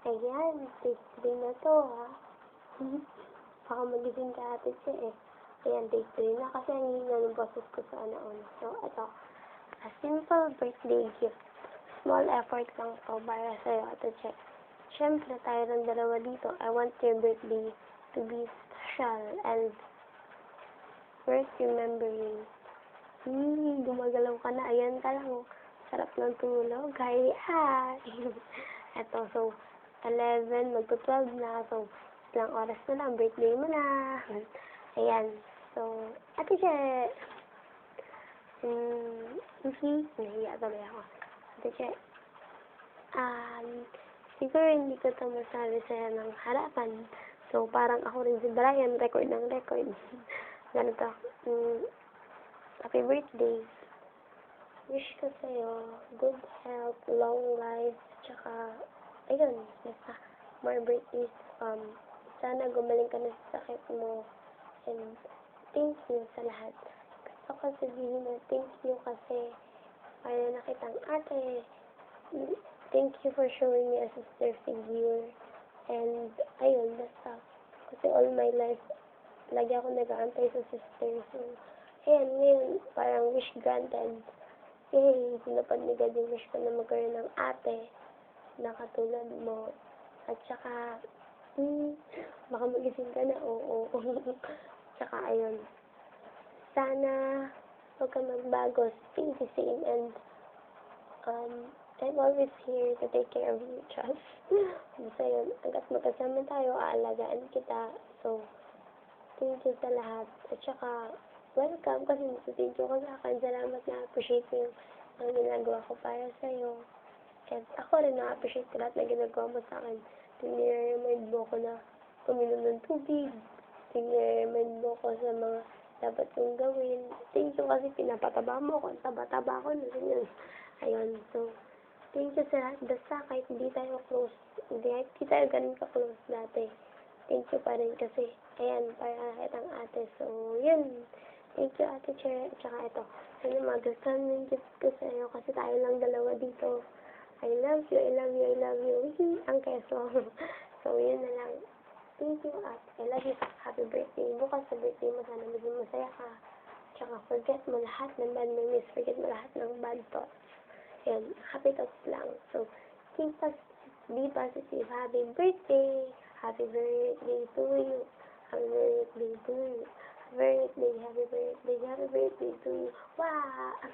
Ayan, take 3 na to, ha. Baka magising ka ate siya, eh. Ayan, take 3 na kasi ang hina ng boses ko sa una. So, ito. A simple birthday gift. Small effort lang to para sa'yo, ate Che. Siyempre, tayo ng dalawa dito. I want your birthday to be special and worth remembering. Gumagalaw ka na. Ayan ka lang, oh. Sarap ng tulog. Hi. Eto, so, 11, magto-12 na. So, ilang oras na lang, birthday mo na. Ayan. So, ate Che. Nahiya tuloy ako. Ate Che. Siguro hindi ko ito masabi sa'yo ng harapan. So, parang ako rin si Brian, record ng record. Ganito. Happy birthday. Wish ko sa'yo good health, long life, tsaka, ayun, basta, more birthdays to come. Sana gumaling ka na sa sakit mo. And, thank you sa lahat. Gusto ko sabihin na thank you kasi para nakitang ate. Thank you for showing me a sister figure. And, ayun, basta. Kasi all my life, lagi ako nag-aantay sa sister. So, ayan, ngayon, parang wish granted. Sinapad ni God yung wish ko na magkaroon ng ate na katulad mo. At saka, baka magising ka na, oo. Tsaka, ayun. Sana, huwag ka magbago. Stay the same. And, I'm always here to take care of you, Charles. Basta yun, hanggat magkasama tayo, aalagaan kita. So, thank you sa lahat. At saka, welcome kasi thank you ka sa akin. Salamat na appreciate mo yung ginagawa ko para sa'yo. And ako rin na-appreciate ko lahat na ginagawa mo sa akin. Tiniremind mo ko na uminom ng tubig. Tiniremind mo ko sa mga dapat kong gawin. Thank you kasi pinapataba mo ko. Taba-taba ko na ganyan. Ayun, so, thank you sa lahat. Basta kahit hindi tayo close, hindi tayo ganun ka-close dati. Thank you pa rin kasi, ayan, para kitang ate. So, yun. Thank you, Ate Che. Tsaka ito, ano magustuhan mo yung gift ko sa'yo kasi tayo lang dalawa dito. I love you, I love you, I love you. Ang keso. So, yun na lang. Thank you, Ate. I love you. Happy birthday. Bukas sa birthday mo, sana maging masaya ka. Tsaka forget mo lahat ng bad memories. Forget mo lahat ng bad thoughts. Ayan, happy thoughts lang. So, think positive, be positive. Happy birthday. Happy birthday to you. Happy birthday to you. Happy birthday to you. Wow!